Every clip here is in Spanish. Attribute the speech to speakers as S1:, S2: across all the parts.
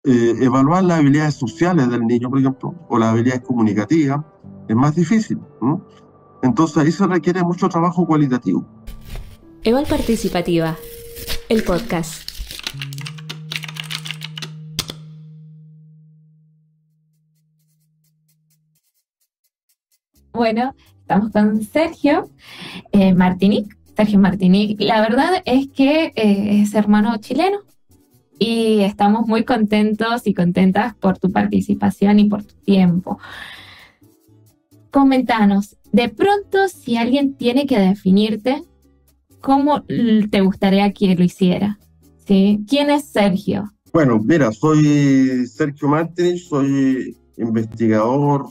S1: evaluar las habilidades sociales del niño, por ejemplo, o las habilidades comunicativas, es más difícil, ¿no? Entonces ahí se requiere mucho trabajo cualitativo.
S2: Eval Participativa, el podcast. Bueno, estamos con Sergio Martinic. Sergio Martinic, la verdad es que es hermano chileno y estamos muy contentos y contentas por tu participación y por tu tiempo. Coméntanos, de pronto, si alguien tiene que definirte, ¿cómo te gustaría que lo hiciera? ¿Sí? ¿Quién es Sergio?
S1: Bueno, mira, soy Sergio Martínez, soy investigador,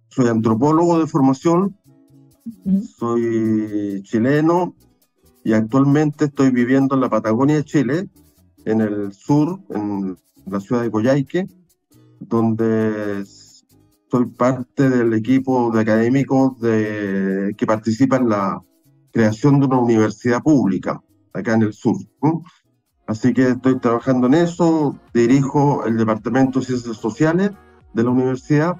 S1: soy antropólogo de formación, soy chileno y actualmente estoy viviendo en la Patagonia de Chile, en el sur, en la ciudad de Coyhaique, donde soy parte del equipo de académicos que participa en la creación de una universidad pública acá en el sur, ¿no? Así que estoy trabajando en eso, dirijo el Departamento de Ciencias Sociales de la universidad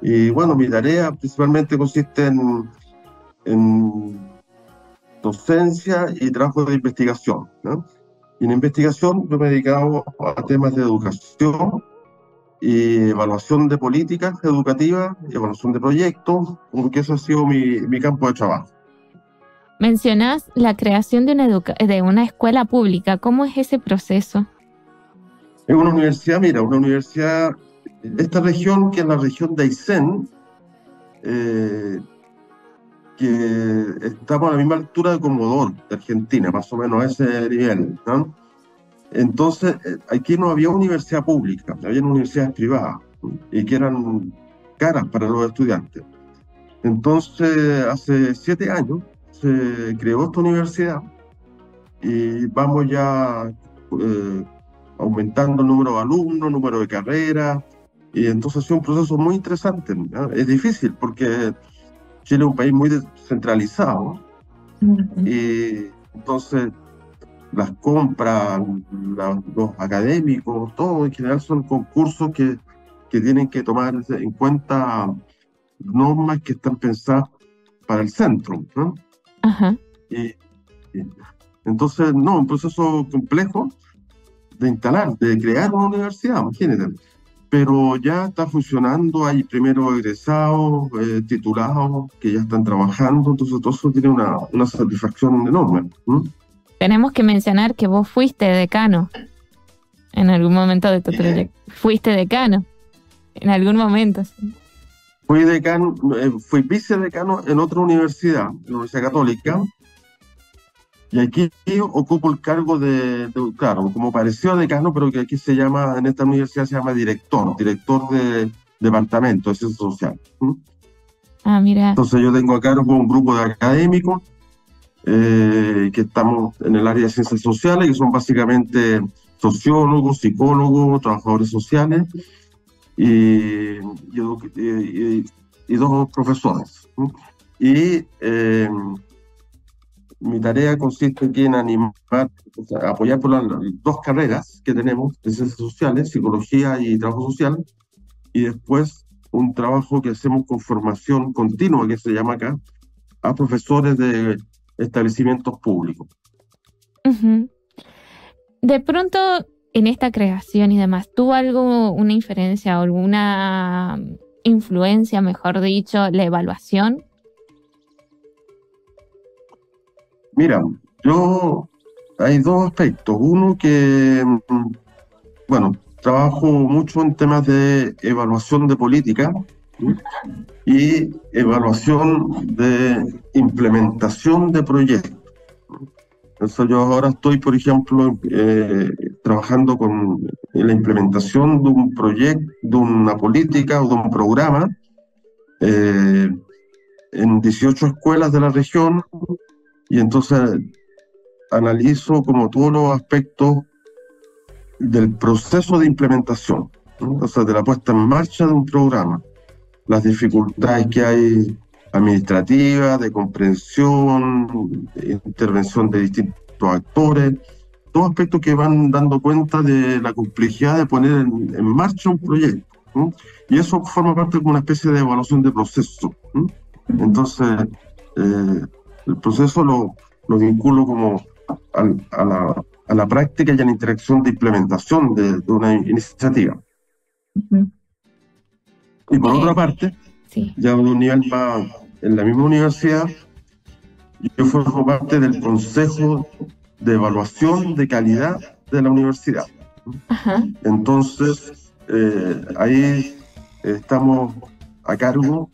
S1: y bueno, mi tarea principalmente consiste en docencia y trabajo de investigación, ¿no? Y en investigación yo me he dedicado a temas de educación y evaluación de políticas educativas, y evaluación de proyectos, porque eso ha sido mi campo de trabajo.
S2: Mencionás la creación de una escuela pública. ¿Cómo es ese proceso?
S1: Es una universidad, mira, una universidad, esta región que es la región de Aysén, que estamos a la misma altura de Comodoro, de Argentina, más o menos a ese nivel, ¿no? Entonces, aquí no había universidad pública, había universidades privadas, ¿no? Y que eran caras para los estudiantes. Entonces, hace 7 años se creó esta universidad y vamos ya aumentando el número de alumnos, número de carreras, y entonces ha sido un proceso muy interesante, ¿no? Es difícil porque Chile es un país muy descentralizado, y entonces las compras, los académicos, todo en general son concursos que tienen que tomar en cuenta normas que están pensadas para el centro, ¿no?
S2: Ajá.
S1: Y, y entonces, no, un proceso complejo de instalar, de crear una universidad, imagínate. Pero ya está funcionando, hay primeros egresados, titulados, que ya están trabajando, entonces todo eso tiene una satisfacción enorme, ¿no?
S2: Tenemos que mencionar que vos fuiste decano en algún momento de tu proyecto. Fuiste decano en algún momento. Sí.
S1: Fui decano, fui vicedecano en otra universidad, la Universidad Católica, y aquí ocupo el cargo claro, como pareció decano, pero que aquí se llama, en esta universidad se llama director de departamento de ciencias sociales.
S2: Ah, mira.
S1: Entonces yo tengo a cargo un grupo de académicos que estamos en el área de ciencias sociales, que son básicamente sociólogos, psicólogos, trabajadores sociales y dos profesores. Y mi tarea consiste aquí en animar, o sea, apoyar por las 2 carreras que tenemos de ciencias sociales, psicología y trabajo social, y después un trabajo que hacemos con formación continua, que se llama acá, a profesores de establecimientos públicos.
S2: Uh-huh. De pronto, en esta creación y demás, ¿tuvo una inferencia o alguna influencia, mejor dicho, la evaluación?
S1: Mira, hay 2 aspectos. Uno que, bueno, trabajo mucho en temas de evaluación de política, ¿sí? Y evaluación de implementación de proyectos. Entonces yo ahora estoy, por ejemplo, trabajando con la implementación de un proyecto, de una política o de un programa en 18 escuelas de la región, y entonces analizo como todos los aspectos del proceso de implementación, ¿no? O sea, de la puesta en marcha de un programa, las dificultades que hay administrativas, de comprensión, de intervención de distintos actores, todos aspectos que van dando cuenta de la complejidad de poner en marcha un proyecto. Y eso forma parte de una especie de evaluación de proceso. Entonces, el proceso lo vinculo como a la práctica y a la interacción de implementación de una iniciativa. Y por otra parte,
S2: sí.
S1: ya a un nivel más, en la misma universidad, yo formo parte del Consejo de Evaluación de Calidad de la universidad.
S2: Ajá.
S1: Entonces, ahí estamos a cargo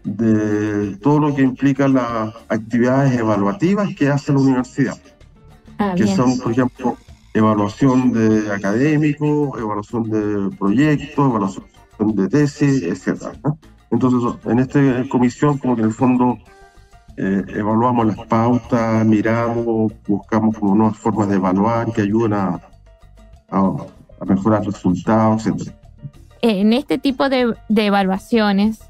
S1: de todo lo que implica las actividades evaluativas que hace la universidad, que
S2: Bien.
S1: son, por ejemplo, evaluación de académicos, evaluación de proyectos, evaluación de tesis, etc. Entonces, en esta comisión, como que en el fondo evaluamos las pautas, miramos, buscamos como nuevas formas de evaluar que ayuden a mejorar resultados, etc.
S2: En este tipo de evaluaciones,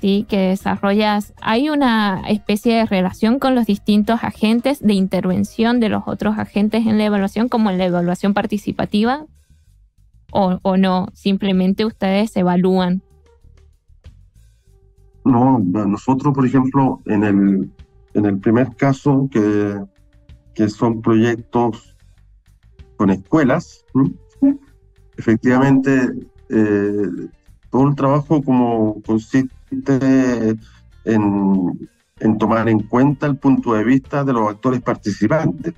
S2: ¿sí?, que desarrollas, ¿hay una especie de relación con los distintos agentes de intervención de los otros agentes en la evaluación, como en la evaluación participativa? ¿O no? Simplemente ustedes evalúan.
S1: No, nosotros, por ejemplo, en el primer caso, que son proyectos con escuelas, efectivamente, todo el trabajo como consiste en tomar en cuenta el punto de vista de los actores participantes,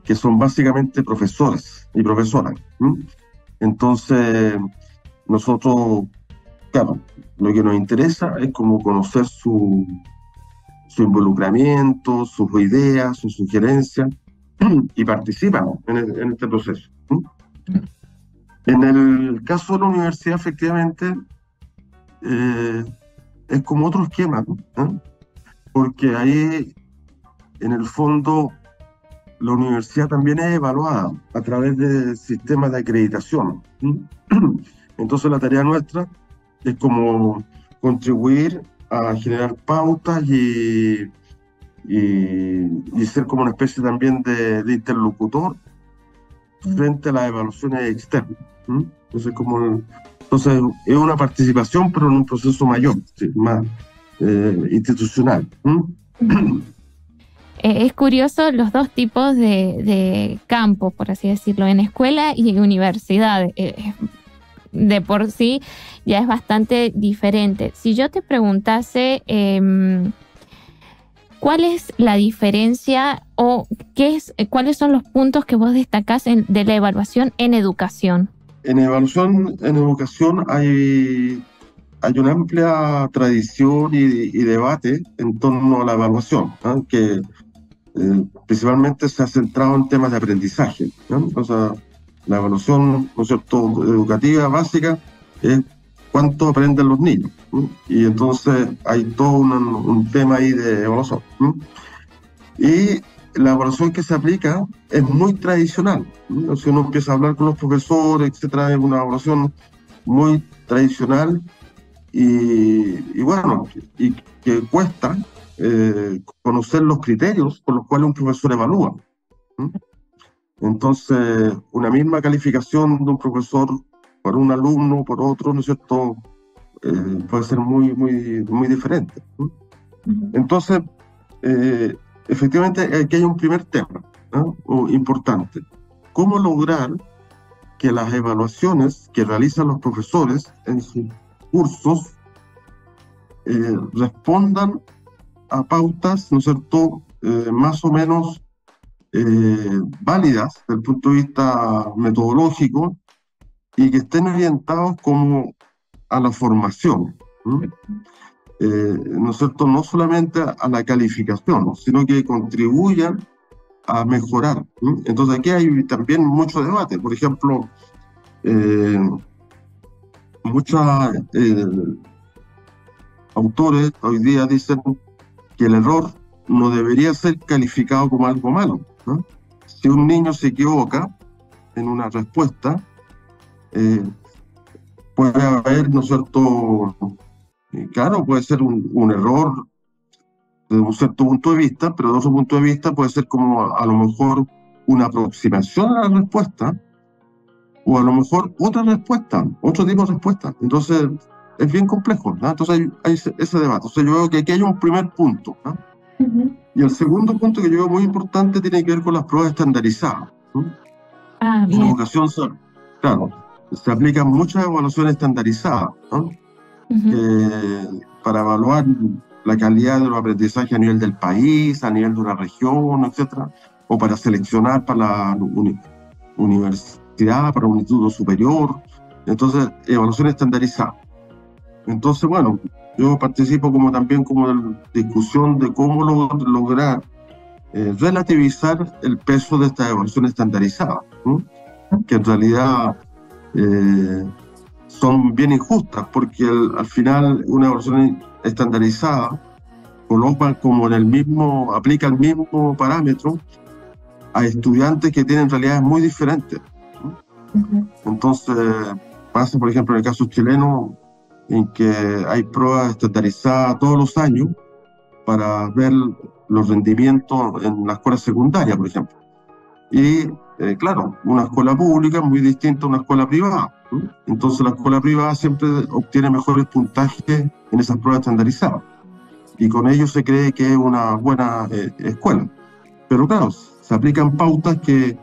S1: que son básicamente profesores y profesoras. Entonces, nosotros, claro, lo que nos interesa es como conocer su involucramiento, sus ideas, sus sugerencias, y participan en este proceso. En el caso de la universidad, efectivamente, es como otro esquema, ¿no? Porque ahí, en el fondo, la universidad también es evaluada a través de sistemas de acreditación. Entonces, la tarea nuestra es como contribuir a generar pautas y ser como una especie también de interlocutor frente a las evaluaciones externas. Entonces es una participación, pero en un proceso mayor, ¿sí?, más institucional.
S2: Es curioso los dos tipos de campos, por así decirlo, en escuela y en universidad. De por sí ya es bastante diferente. Si yo te preguntase ¿cuál es la diferencia o cuáles son los puntos que vos destacás de la evaluación en educación?
S1: En educación hay una amplia tradición y debate en torno a la evaluación, ¿no? Que principalmente se ha centrado en temas de aprendizaje, ¿no? O sea, la evaluación, ¿no es cierto?, educativa básica es cuánto aprenden los niños, ¿no? Y entonces hay todo un tema ahí de evaluación, ¿no? Y la evaluación que se aplica es muy tradicional, ¿no? Si uno empieza a hablar con los profesores, etcétera, es una evaluación muy tradicional y bueno, y que cuesta conocer los criterios por los cuales un profesor evalúa, ¿no? Entonces, una misma calificación de un profesor por un alumno, por otro, ¿no es cierto?, puede ser muy, muy, muy diferente, ¿no? Entonces, efectivamente, aquí hay un primer tema, ¿no?, importante. ¿Cómo lograr que las evaluaciones que realizan los profesores en sus cursos respondan a pautas, ¿no es cierto?, más o menos válidas desde el punto de vista metodológico y que estén orientados como a la formación, ¿no? ¿No es cierto?, no solamente a la calificación, ¿no?, sino que contribuyan a mejorar, ¿no? Entonces aquí hay también mucho debate. Por ejemplo, muchos autores hoy día dicen que el error no debería ser calificado como algo malo, ¿no? Si un niño se equivoca en una respuesta, puede haber, ¿no es cierto?, claro, puede ser un error desde un cierto punto de vista, pero de otro punto de vista puede ser como a lo mejor una aproximación a la respuesta, o a lo mejor otra respuesta, otro tipo de respuesta. Entonces, es bien complejo, ¿no? Entonces hay ese debate. Entonces, yo veo que aquí hay un primer punto, ¿no? Y el segundo punto que yo veo muy importante tiene que ver con las pruebas estandarizadas, ¿no? En
S2: Bien.
S1: educación, claro, se aplican muchas evaluaciones estandarizadas, ¿no? Para evaluar la calidad de los aprendizajes a nivel del país, a nivel de una región, etcétera, o para seleccionar para la universidad, para un instituto superior. Entonces, evaluación estandarizada. Entonces, bueno, yo participo también como en discusión de cómo lograr relativizar el peso de esta evaluación estandarizada, ¿no? Que en realidad son bien injustas, porque al final una evaluación estandarizada coloca como aplica el mismo parámetro a estudiantes que tienen realidades muy diferentes, ¿no? Entonces pasa, por ejemplo, en el caso chileno, en que hay pruebas estandarizadas todos los años para ver los rendimientos en la escuela secundaria, por ejemplo. Y claro, una escuela pública es muy distinta a una escuela privada, ¿no? Entonces la escuela privada siempre obtiene mejores puntajes en esas pruebas estandarizadas, y con ello se cree que es una buena escuela. Pero claro, se aplican pautas que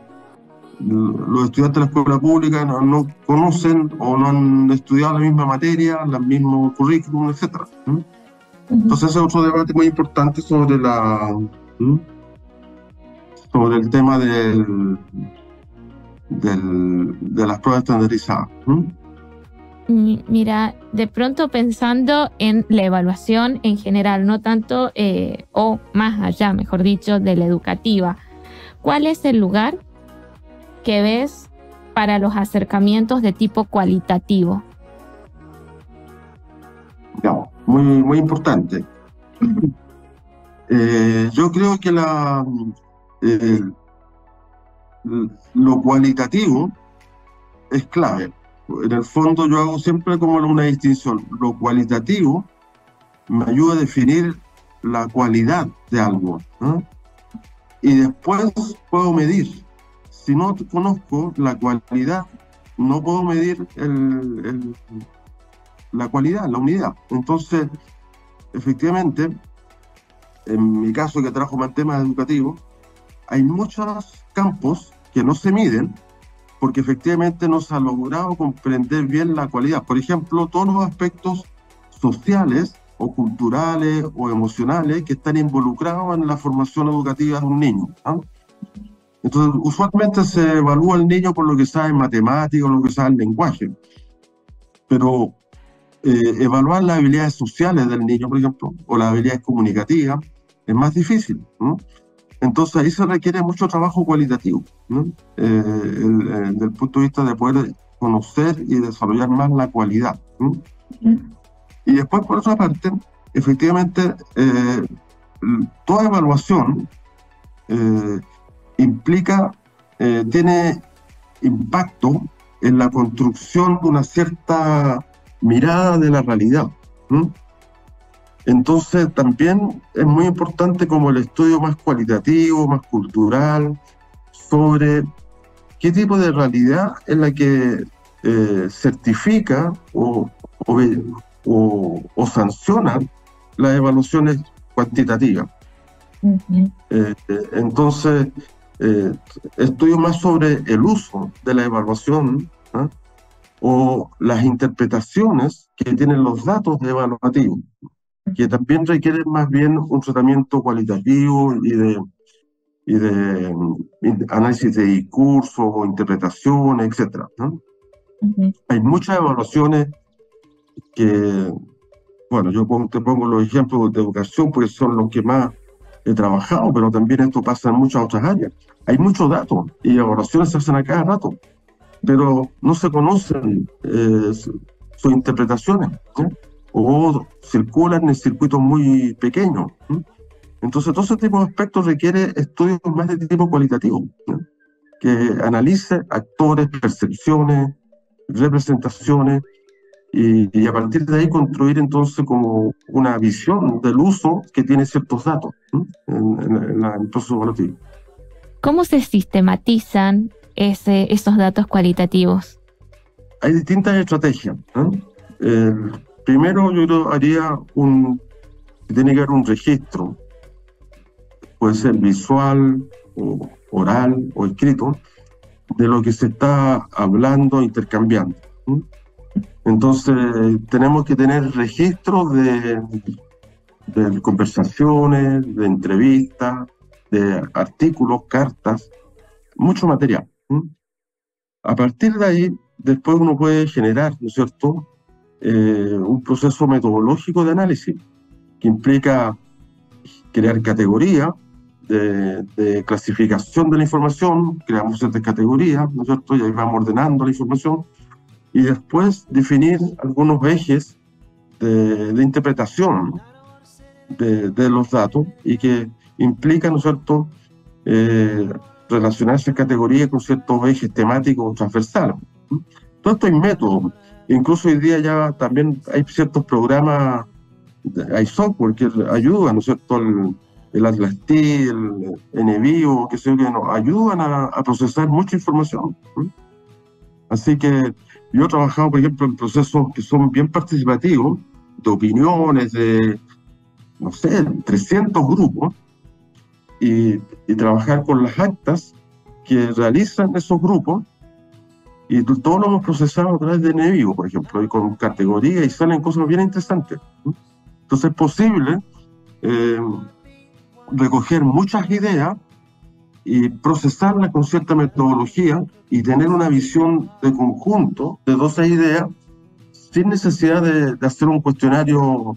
S1: los estudiantes de la escuela pública no conocen o no han estudiado la misma materia, el mismo currículum, etc. Entonces ese es otro debate muy importante sobre el tema de las pruebas estandarizadas.
S2: Mira, de pronto pensando en la evaluación en general, no tanto, o más allá, mejor dicho, de la educativa, ¿cuál es el lugar que ves para los acercamientos de tipo cualitativo?
S1: No, muy importante. Yo creo que lo cualitativo es clave. En el fondo yo hago siempre como una distinción. Lo cualitativo me ayuda a definir la cualidad de algo, ¿no? Y después puedo medir. Si no conozco la cualidad, no puedo medir la cualidad, la unidad. Entonces, efectivamente, en mi caso que trabajo más temas educativos, hay muchos campos que no se miden porque efectivamente no se ha logrado comprender bien la cualidad. Por ejemplo, todos los aspectos sociales o culturales o emocionales que están involucrados en la formación educativa de un niño, ¿no? Entonces, usualmente se evalúa al niño por lo que sabe en matemáticas o lo que sabe en lenguaje, pero evaluar las habilidades sociales del niño, por ejemplo, o las habilidades comunicativas, es más difícil, ¿no? Entonces ahí se requiere mucho trabajo cualitativo, ¿no? Desde el punto de vista de poder conocer y desarrollar más la cualidad, ¿no? Y después, por otra parte, efectivamente, toda evaluación tiene impacto en la construcción de una cierta mirada de la realidad, ¿no? Entonces también es muy importante como el estudio más cualitativo, más cultural, sobre qué tipo de realidad es la que certifica o sanciona las evaluaciones cuantitativas. Entonces, estudio más sobre el uso de la evaluación, ¿no? O las interpretaciones que tienen los datos evaluativos, que también requieren más bien un tratamiento cualitativo y de análisis de discurso o interpretaciones, etc., ¿no? Hay muchas evaluaciones que, bueno, yo te pongo los ejemplos de educación porque son los que más he trabajado, pero también esto pasa en muchas otras áreas. Hay muchos datos y evaluaciones se hacen a cada rato, pero no se conocen sus interpretaciones, ¿no? O circulan en circuitos muy pequeños, ¿no? Entonces, todo ese tipo de aspectos requiere estudios más de tipo cualitativo, ¿no? Que analice actores, percepciones, representaciones, y a partir de ahí construir entonces como una visión del uso que tiene ciertos datos, ¿no? en el proceso evaluativo.
S2: ¿Cómo se sistematizan esos datos cualitativos?
S1: Hay distintas estrategias, ¿no? Primero yo creo tiene que haber un registro, puede ser visual, o oral o escrito, de lo que se está hablando, intercambiando. Entonces tenemos que tener registros de conversaciones, de entrevistas, de artículos, cartas, mucho material. A partir de ahí, después uno puede generar, ¿no es cierto?, un proceso metodológico de análisis que implica crear categorías de clasificación de la información, creamos ciertas categorías, ¿no es cierto?, y ahí vamos ordenando la información, y después definir algunos ejes de interpretación de los datos, y que implica, ¿no es cierto?, relacionar esas categorías con ciertos ejes temáticos transversales. Todo esto es método. Incluso hoy día ya también hay ciertos programas, hay software que ayudan, ¿no es cierto?, el Atlas-T, el NVIDIA, que nos ayudan a procesar mucha información. Así que yo he trabajado, por ejemplo, en procesos que son bien participativos, de opiniones, de, no sé, 300 grupos, y trabajar con las actas que realizan esos grupos, y todo lo hemos procesado a través de NVIDIA, por ejemplo, y con categorías, y salen cosas bien interesantes. Entonces es posible recoger muchas ideas y procesarlas con cierta metodología y tener una visión de conjunto de 12 ideas sin necesidad de hacer un cuestionario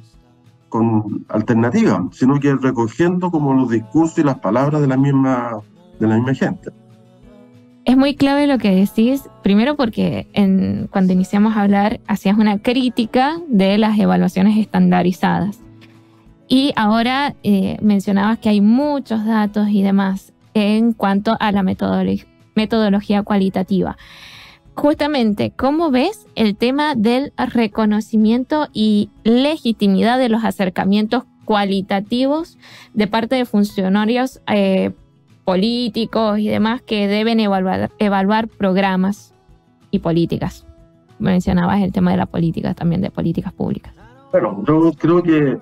S1: con alternativas, sino que recogiendo como los discursos y las palabras de la misma gente.
S2: Es muy clave lo que decís, primero porque cuando iniciamos a hablar hacías una crítica de las evaluaciones estandarizadas. Y ahora mencionabas que hay muchos datos y demás en cuanto a la metodología cualitativa. Justamente, ¿cómo ves el tema del reconocimiento y legitimidad de los acercamientos cualitativos de parte de funcionarios políticos y demás que deben evaluar programas y políticas? Mencionabas el tema de la política, también de políticas públicas.
S1: Bueno, yo creo que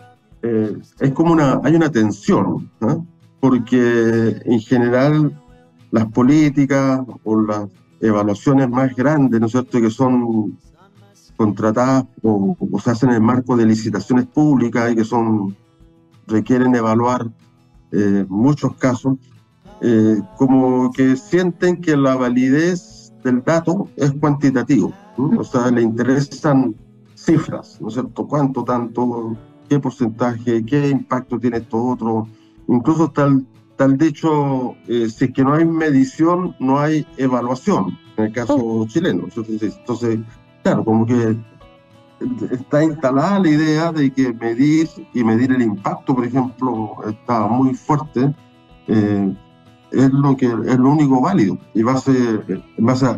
S1: es como hay una tensión, ¿no? Porque en general las políticas o las evaluaciones más grandes, ¿no es cierto?, que son contratadas o se hacen en el marco de licitaciones públicas y que requieren evaluar muchos casos, como que sienten que la validez del dato es cuantitativo, ¿no? O sea, le interesan cifras, ¿no es cierto?, cuánto, tanto, qué porcentaje, qué impacto tiene esto otro. Incluso tal dicho, si es que no hay medición, no hay evaluación, en el caso chileno. Entonces, claro, como que está instalada la idea de que medir el impacto, por ejemplo, está muy fuerte, es lo único válido, y en base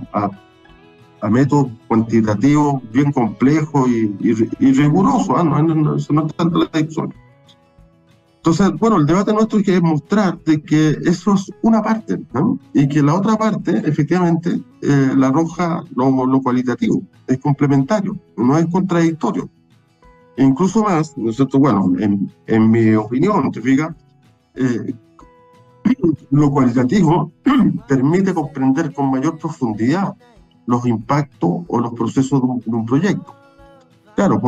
S1: a métodos cuantitativos bien complejos y rigurosos, no es tanto la discusión. Entonces, bueno, el debate nuestro es que mostrar de que eso es una parte, ¿no? Y que la otra parte, efectivamente, la arroja lo cualitativo, es complementario, no es contradictorio. E incluso más, ¿no es cierto? Bueno, en mi opinión, ¿te fijas? Lo cualitativo permite comprender con mayor profundidad los impactos o los procesos de un proyecto. Claro,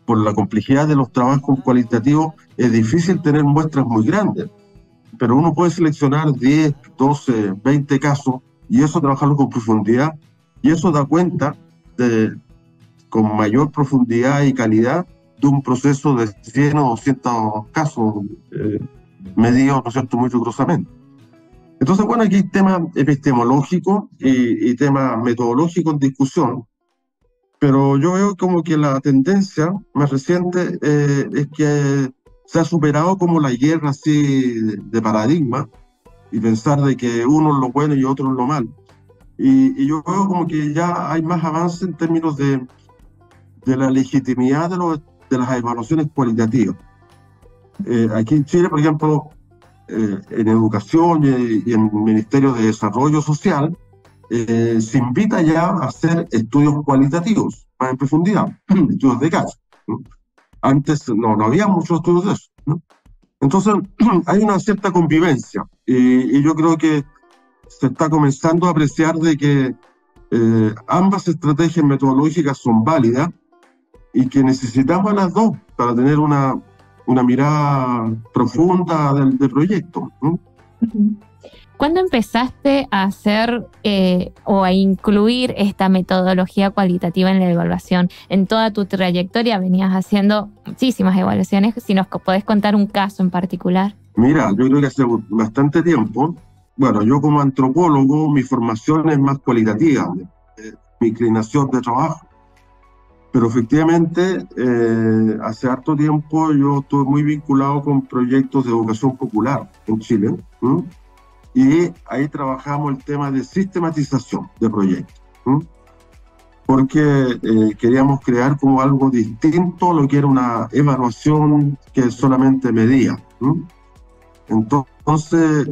S1: por la complejidad de los trabajos cualitativos es difícil tener muestras muy grandes, pero uno puede seleccionar 10, 12, 20 casos y eso trabajarlo con profundidad, y eso da cuenta con mayor profundidad y calidad de un proceso de 100 o 200 casos medidos, ¿no es cierto?, muy rigurosamente. Entonces, bueno, aquí hay temas epistemológicos y temas metodológicos en discusión, pero yo veo como que la tendencia más reciente es que se ha superado como la guerra así de paradigma y pensar de que uno es lo bueno y otro es lo malo. Y yo veo como que ya hay más avance en términos de la legitimidad de las evaluaciones cualitativas. Aquí en Chile, por ejemplo, en educación y en el Ministerio de Desarrollo Social, se invita ya a hacer estudios cualitativos, más en profundidad, estudios de caso, ¿no? Antes no había muchos estudios de eso, ¿no? Entonces, hay una cierta convivencia y yo creo que se está comenzando a apreciar de que ambas estrategias metodológicas son válidas y que necesitamos las dos para tener una mirada profunda del proyecto, ¿no?
S2: ¿Cuándo empezaste a hacer o a incluir esta metodología cualitativa en la evaluación? En toda tu trayectoria venías haciendo muchísimas evaluaciones. Si nos podés contar un caso en particular.
S1: Mira, yo creo que hace bastante tiempo, bueno, yo como antropólogo, mi formación es más cualitativa, mi inclinación de trabajo. Pero efectivamente, hace harto tiempo yo estuve muy vinculado con proyectos de educación popular en Chile, ¿no? Y ahí trabajamos el tema de sistematización de proyectos, ¿no? Porque queríamos crear como algo distinto a lo que era una evaluación que solamente medía, ¿no? Entonces,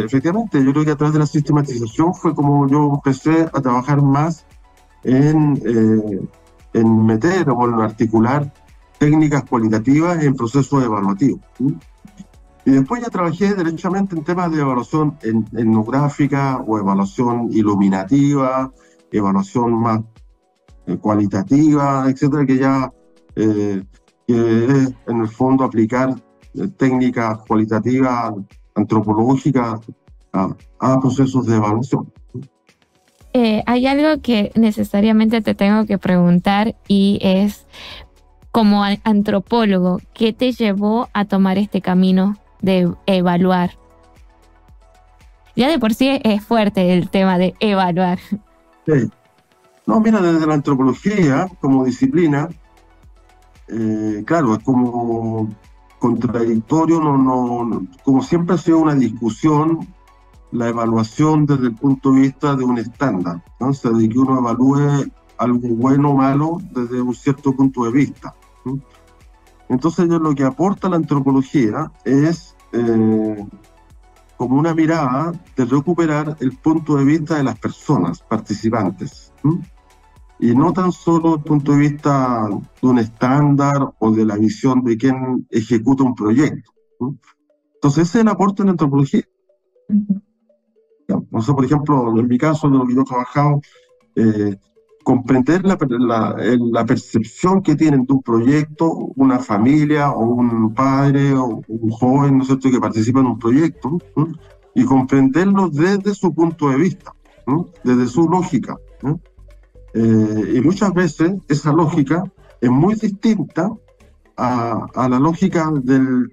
S1: efectivamente, yo creo que a través de la sistematización fue como yo empecé a trabajar más en meter o en articular técnicas cualitativas en procesos evaluativos, ¿sí? Y después ya trabajé derechamente en temas de evaluación etnográfica o evaluación iluminativa, evaluación más cualitativa, etcétera, que ya que es en el fondo aplicar técnicas cualitativas antropológicas a procesos de evaluación.
S2: Hay algo que necesariamente te tengo que preguntar y es, como antropólogo, ¿qué te llevó a tomar este camino de evaluar? Ya de por sí es fuerte el tema de evaluar.
S1: Sí. No, mira, desde la antropología como disciplina, claro, es como contradictorio, como siempre ha sido una discusión la evaluación desde el punto de vista de un estándar, ¿no? O sea, de que uno evalúe algo bueno o malo desde un cierto punto de vista, ¿no? Entonces lo que aporta la antropología es como una mirada de recuperar el punto de vista de las personas participantes, ¿no? Y no tan solo el punto de vista de un estándar o de la visión de quien ejecuta un proyecto, ¿no? Entonces ese es el aporte de la antropología. O sea, por ejemplo, en mi caso, de lo que yo he trabajado, comprender la percepción que tienen de un proyecto, una familia o un padre o un joven, ¿no es cierto?, que participa en un proyecto, ¿no? Y comprenderlo desde su punto de vista, ¿no? Desde su lógica, ¿no? Y muchas veces esa lógica es muy distinta a la lógica del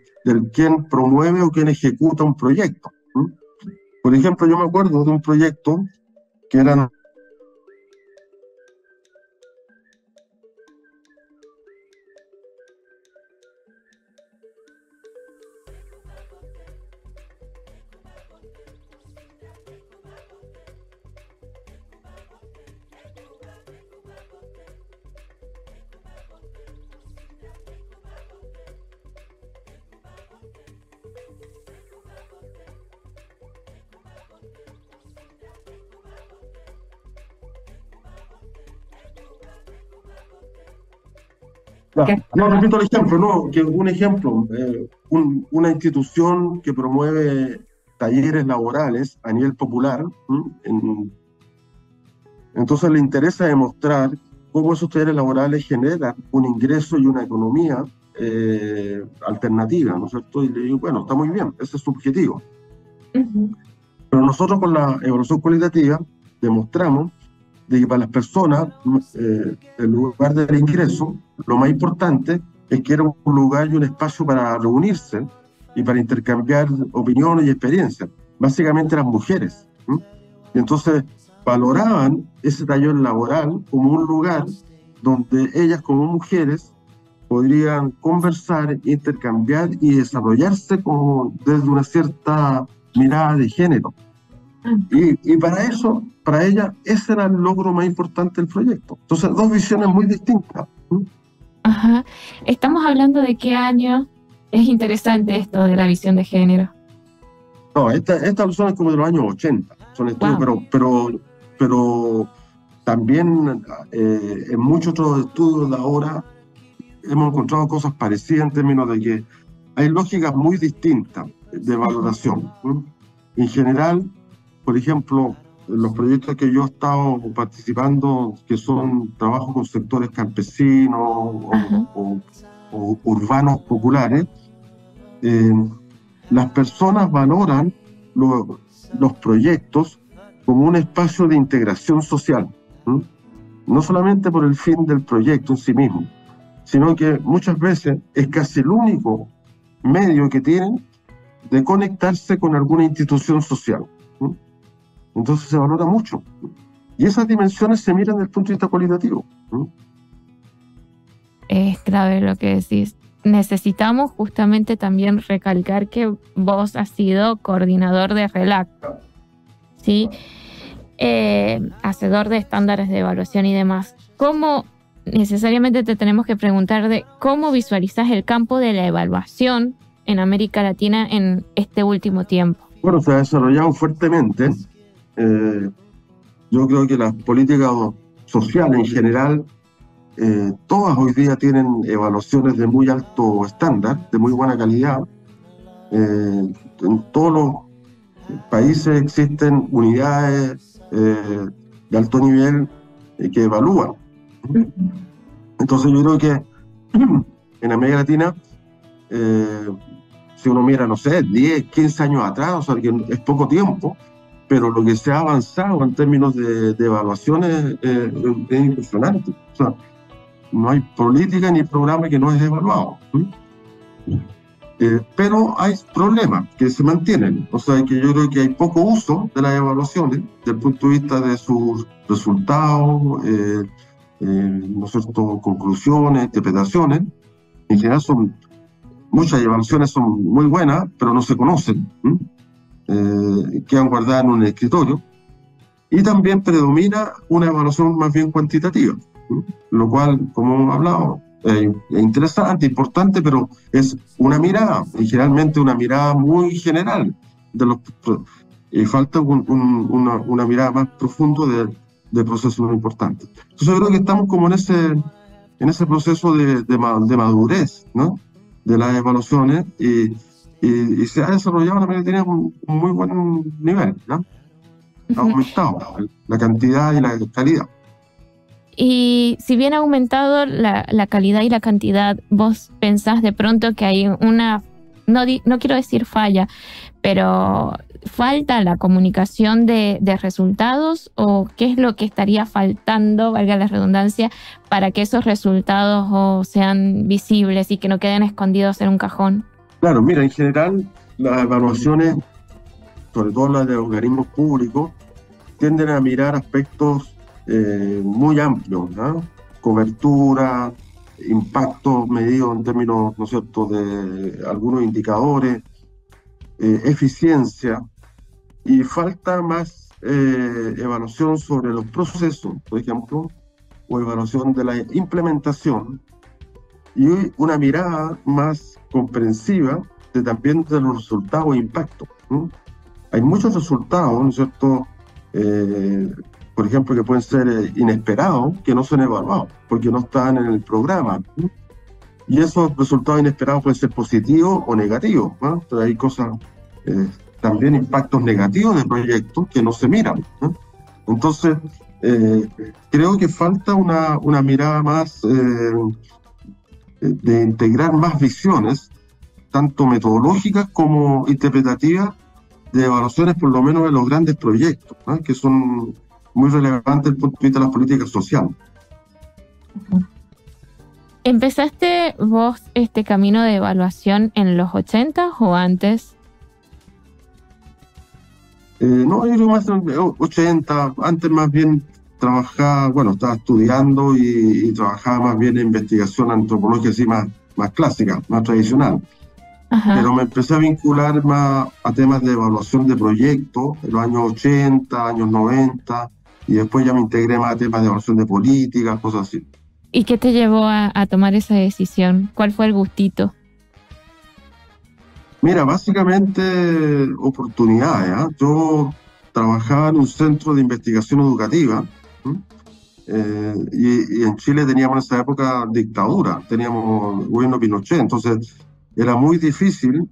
S1: quien promueve o quien ejecuta un proyecto, ¿no? Por ejemplo, yo me acuerdo de un proyecto que era no, repito el ejemplo, no, que un ejemplo, una institución que promueve talleres laborales a nivel popular, entonces le interesa demostrar cómo esos talleres laborales generan un ingreso y una economía alternativa, ¿no es cierto? Y le digo, bueno, está muy bien, ese es su objetivo. Pero nosotros con la evaluación cualitativa demostramos de que para las personas, el lugar del ingreso, lo más importante es que era un lugar y un espacio para reunirse y para intercambiar opiniones y experiencias. Básicamente eran mujeres, ¿sí? Y entonces valoraban ese taller laboral como un lugar donde ellas como mujeres podrían conversar, intercambiar y desarrollarse como desde una cierta mirada de género. Y para eso, para ella, ese era el logro más importante del proyecto. Entonces, dos visiones muy distintas.
S2: Ajá. ¿Estamos hablando de qué año? Es interesante esto de la visión de género.
S1: No, estas son como de los años 80, son estudios,
S2: Wow.
S1: pero también en muchos otros estudios de ahora hemos encontrado cosas parecidas en términos de que hay lógicas muy distintas de valoración. En general, por ejemplo, los proyectos que yo he estado participando, que son trabajos con sectores campesinos
S2: Ajá.
S1: o urbanos populares, eh, las personas valoran los proyectos como un espacio de integración social, ¿m? No solamente por el fin del proyecto en sí mismo, sino que muchas veces es casi el único medio que tienen de conectarse con alguna institución social. ¿M? Entonces se valora mucho. Y esas dimensiones se miran desde el punto de vista cualitativo. ¿M?
S2: Es clave lo que decís. Necesitamos justamente también recalcar que vos has sido coordinador de RELAC, ¿sí? Hacedor de estándares de evaluación y demás. ¿Cómo necesariamente te tenemos que preguntar de cómo visualizas el campo de la evaluación en América Latina en este último tiempo?
S1: Bueno, se ha desarrollado fuertemente. Yo creo que las políticas sociales en general, todas hoy día tienen evaluaciones de muy alto estándar, de muy buena calidad. En todos los países existen unidades de alto nivel que evalúan. Entonces yo creo que en América Latina, si uno mira, no sé, 10, 15 años atrás, o sea, que es poco tiempo, pero lo que se ha avanzado en términos de evaluaciones es impresionante. O sea, no hay política ni programa que no es evaluado. Pero hay problemas que se mantienen. O sea, que yo creo que hay poco uso de las evaluaciones desde el punto de vista de sus resultados, ¿no es cierto?, conclusiones, interpretaciones. En general muchas evaluaciones son muy buenas, pero no se conocen. Quedan guardadas en un escritorio. Y también predomina una evaluación más bien cuantitativa, lo cual, como hemos hablado, es interesante, importante, pero es una mirada, y generalmente una mirada muy general, y falta una mirada más profunda de procesos importantes. Entonces yo creo que estamos como en ese proceso de madurez, ¿no?, de las evaluaciones, y se ha desarrollado la América Latina un muy buen nivel, ¿no? Ha aumentado la cantidad y la calidad.
S2: Y si bien ha aumentado la calidad y la cantidad, ¿vos pensás de pronto que hay una, no quiero decir falla, pero falta la comunicación de resultados? ¿O qué es lo que estaría faltando, valga la redundancia, para que esos resultados sean visibles y que no queden escondidos en un cajón?
S1: Claro, mira, en general las evaluaciones, sobre todo las de organismos públicos, tienden a mirar aspectos muy amplios, ¿no? Cobertura, impacto medido en términos, ¿no es cierto?, de algunos indicadores, eficiencia, y falta más evaluación sobre los procesos, por ejemplo, o evaluación de la implementación, y una mirada más comprensiva también de los resultados e impactos. Hay muchos resultados, ¿no es cierto?, por ejemplo, que pueden ser inesperados, que no son evaluados, porque no están en el programa. Y esos resultados inesperados pueden ser positivos o negativos, ¿no? Entonces hay cosas, también impactos negativos de proyectos que no se miran, ¿no? Entonces, creo que falta una mirada más, de integrar más visiones, tanto metodológicas como interpretativas, de evaluaciones por lo menos de los grandes proyectos, ¿no?, que son muy relevantes desde el punto de vista de las políticas sociales.
S2: ¿Empezaste vos este camino de evaluación en los 80 o antes?
S1: No, yo más en los 80, antes más bien trabajaba, bueno, estaba estudiando y trabajaba más bien en investigación antropológica así más clásica, más tradicional.
S2: Ajá.
S1: Pero me empecé a vincular más a temas de evaluación de proyectos en los años 80, años 90, y después ya me integré más a temas de evaluación de políticas, cosas así.
S2: ¿Y qué te llevó a tomar esa decisión? ¿Cuál fue el gustito?
S1: Mira, básicamente oportunidades, ¿ah? Yo trabajaba en un centro de investigación educativa, ¿m? Y en Chile teníamos en esa época dictadura, teníamos el gobierno Pinochet, entonces era muy difícil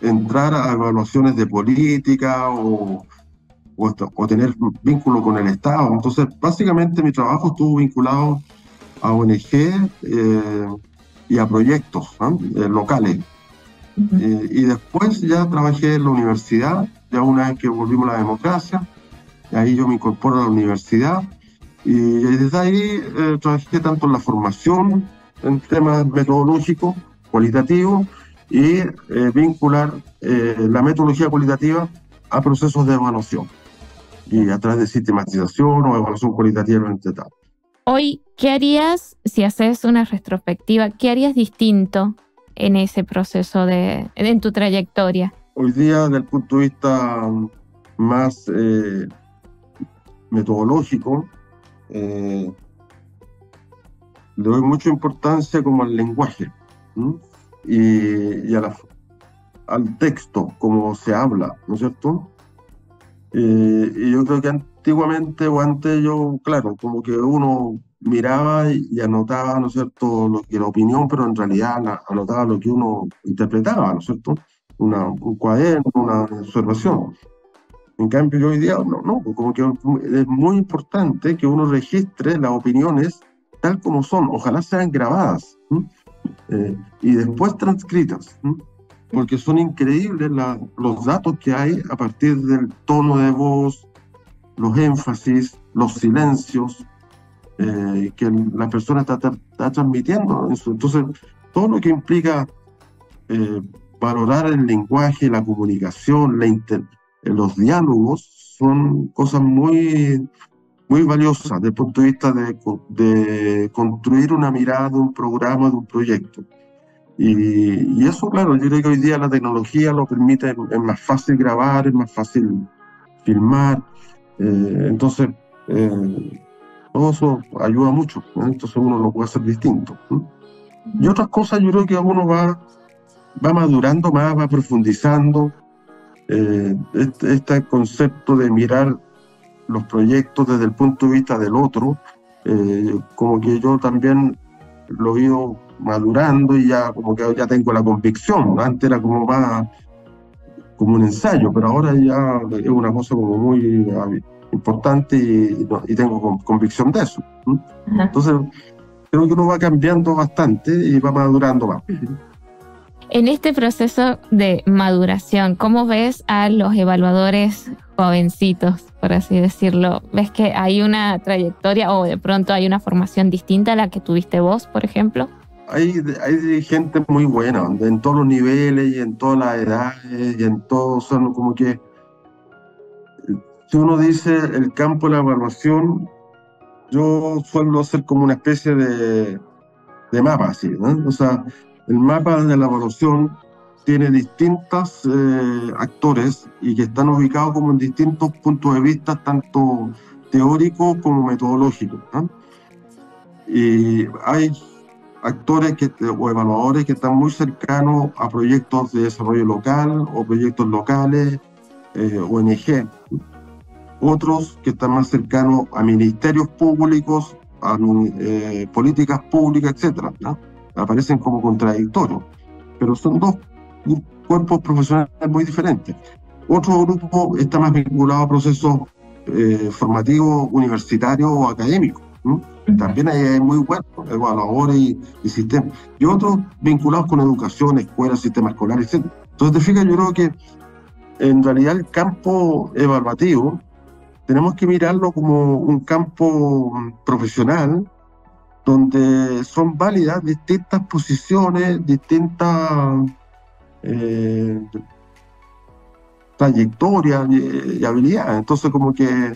S1: entrar a evaluaciones de política o tener vínculo con el Estado. Entonces, básicamente mi trabajo estuvo vinculado a ONG y a proyectos, ¿no? Locales. Y después ya trabajé en la universidad, ya una vez que volvimos a la democracia, y ahí yo me incorporo a la universidad, y desde ahí trabajé tanto en la formación, en temas metodológicos, cualitativos, y vincular la metodología cualitativa a procesos de evaluación, y a través de sistematización o evaluación cualitativa entre tal.
S2: Hoy, ¿qué harías si haces una retrospectiva? ¿Qué harías distinto en ese proceso en tu trayectoria?
S1: Hoy día, desde el punto de vista más metodológico, le doy mucha importancia como al lenguaje, ¿m? y al texto, como se habla, ¿no es cierto? Y yo creo que antiguamente o antes yo, claro, como que uno miraba y anotaba, ¿no es cierto?, la opinión, pero en realidad anotaba lo que uno interpretaba, ¿no es cierto? Un cuaderno, una observación. En cambio, yo hoy día, no, como que es muy importante que uno registre las opiniones tal como son, ojalá sean grabadas, y después transcritas, porque son increíbles los datos que hay a partir del tono de voz, los énfasis, los silencios que la persona está transmitiendo. Entonces, todo lo que implica valorar el lenguaje, la comunicación, los diálogos, son cosas muy, muy valiosas desde el punto de vista de construir una mirada de un programa, de un proyecto. Y eso, claro, yo creo que hoy día la tecnología lo permite, es más fácil grabar, es más fácil filmar, entonces todo eso ayuda mucho, ¿no? Entonces uno lo puede hacer distinto, ¿no? Y otras cosas yo creo que uno va madurando más, va profundizando. Este concepto de mirar los proyectos desde el punto de vista del otro, como que yo también lo he ido madurando y ya como que ya tengo la convicción. Antes era como más como un ensayo, pero ahora ya es una cosa como muy importante y tengo convicción de eso. Entonces creo que uno va cambiando bastante y va madurando más.
S2: En este proceso de maduración, ¿cómo ves a los evaluadores jovencitos, por así decirlo? ¿Ves que hay una trayectoria o de pronto hay una formación distinta a la que tuviste vos, por ejemplo?
S1: Hay gente muy buena, en todos los niveles y en todas las edades y en todos, son como que, si uno dice el campo de la evaluación, yo suelo hacer como una especie de mapa, así, ¿no? O sea, el mapa de la evaluación tiene distintos actores y que están ubicados como en distintos puntos de vista, tanto teóricos como metodológicos, ¿no? Y hay actores o evaluadores que están muy cercanos a proyectos de desarrollo local o proyectos locales, ONG. Otros que están más cercanos a ministerios públicos, a políticas públicas, etc., ¿no? Aparecen como contradictorios, pero son dos cuerpos profesionales muy diferentes. Otro grupo está más vinculado a procesos formativos universitarios o académicos, ¿no? También hay muy buenos evaluadores y sistemas. Y otros vinculados con educación, escuelas, sistema escolar, etc. Entonces, te fijas, yo creo que en realidad el campo evaluativo tenemos que mirarlo como un campo profesional donde son válidas distintas posiciones, distintas trayectorias y habilidades. Entonces, como que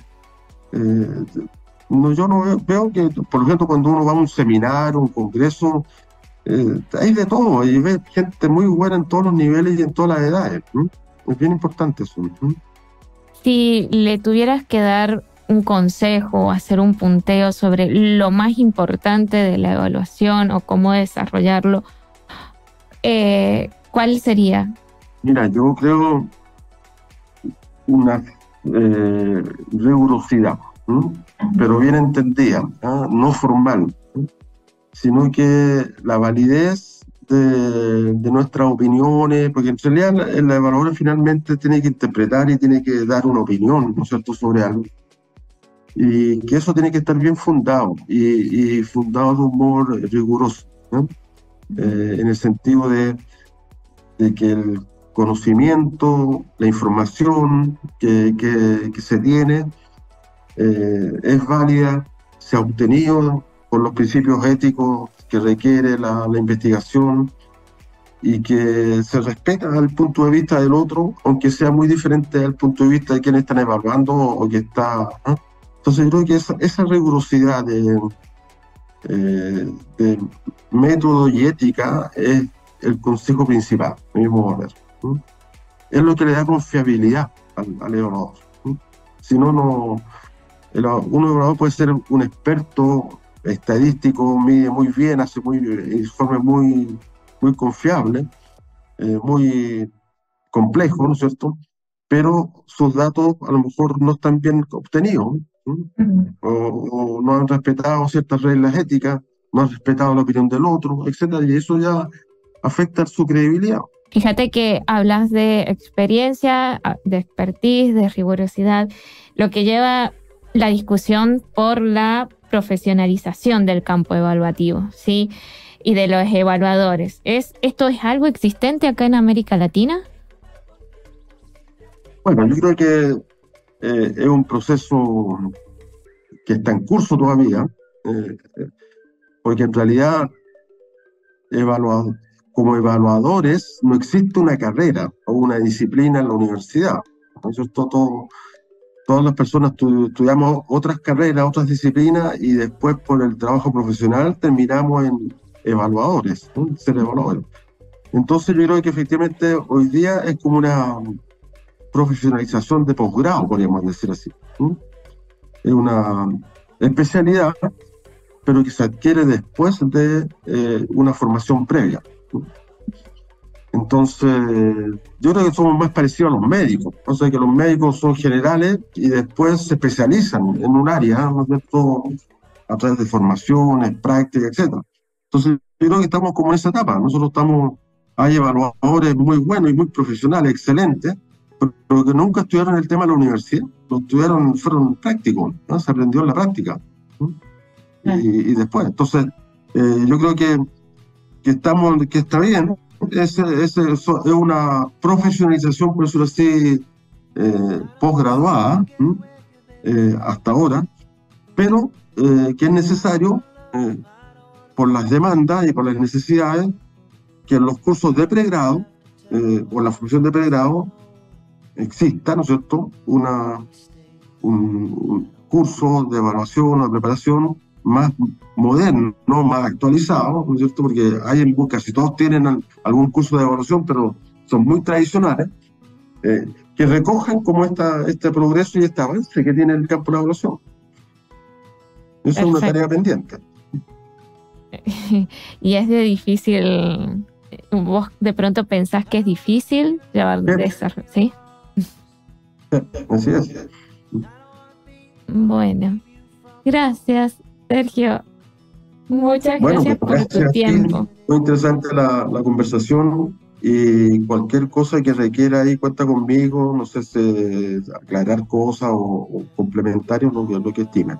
S1: yo no veo que, por ejemplo, cuando uno va a un seminario, un congreso, hay de todo, y ves gente muy buena en todos los niveles y en todas las edades, ¿no? Es bien importante eso, ¿no?
S2: Si le tuvieras que dar un consejo o hacer un punteo sobre lo más importante de la evaluación o cómo desarrollarlo, ¿Cuál sería?
S1: Mira, yo creo una rigurosidad, pero bien entendida, no formal, sino que la validez de nuestras opiniones, porque en realidad la evaluadora finalmente tiene que interpretar y tiene que dar una opinión, ¿no es cierto?, sobre algo. Y que eso tiene que estar bien fundado y fundado de un modo riguroso, ¿no? En el sentido de que el conocimiento, la información que se tiene es válida, se ha obtenido por los principios éticos que requiere la investigación y que se respeta el punto de vista del otro, aunque sea muy diferente al punto de vista de quien están evaluando o que está, ¿no? Entonces yo creo que esa rigurosidad de método y ética es el consejo principal, a mi modo de ver, ¿no? Es lo que le da confiabilidad al evaluador, ¿no? Si no, un evaluador puede ser un experto estadístico, mide muy bien, hace informes muy confiables, muy complejos, ¿no es cierto? Pero sus datos a lo mejor no están bien obtenidos, ¿no? O no han respetado ciertas reglas éticas, no han respetado la opinión del otro, etcétera, y eso ya afecta su credibilidad.
S2: Fíjate que hablas de experiencia, de expertise, de rigurosidad, lo que lleva la discusión por la profesionalización del campo evaluativo, ¿sí? Y de los evaluadores. ¿Esto es algo existente acá en América Latina?
S1: Bueno, yo creo que es un proceso que está en curso todavía, porque en realidad como evaluadores no existe una carrera o una disciplina en la universidad, ¿no es cierto? Todas las personas estudiamos otras carreras, otras disciplinas y después por el trabajo profesional terminamos en evaluadores, ¿no? Ser evaluadores. Entonces yo creo que efectivamente hoy día es como una profesionalización de posgrado, podríamos decir así, ¿no? Es una especialidad, pero que se adquiere después de una formación previa, ¿no? Entonces, yo creo que somos más parecidos a los médicos, o sea que los médicos son generales y después se especializan en un área, ¿no es cierto?, a través de formaciones, prácticas, etc. Entonces, yo creo que estamos como en esa etapa. Hay evaluadores muy buenos y muy profesionales, excelentes, pero que nunca estudiaron el tema en la universidad, fueron prácticos, ¿no? Se aprendió en la práctica, ¿no? Y después, entonces, yo creo que está bien, ¿no? Es una profesionalización, por decirlo así, posgraduada, ¿no? Hasta ahora, pero que es necesario, por las demandas y por las necesidades, que en los cursos de pregrado o en la formación de pregrado exista, ¿no es cierto?, un curso de evaluación o de preparación más moderno, ¿no?, más actualizado, ¿no es cierto?, porque casi todos tienen algún curso de evaluación, pero son muy tradicionales, que recojan como este progreso y este avance que tiene el campo de la evaluación. Eso es una tarea pendiente.
S2: Y es de difícil, vos de pronto pensás que es difícil llevar de eso, ¿sí?
S1: Así es.
S2: Bueno, gracias, Sergio. Muchas gracias por tu tiempo.
S1: Muy interesante la conversación y cualquier cosa que requiera ahí cuenta conmigo, no sé si aclarar cosas o complementar lo que estimen.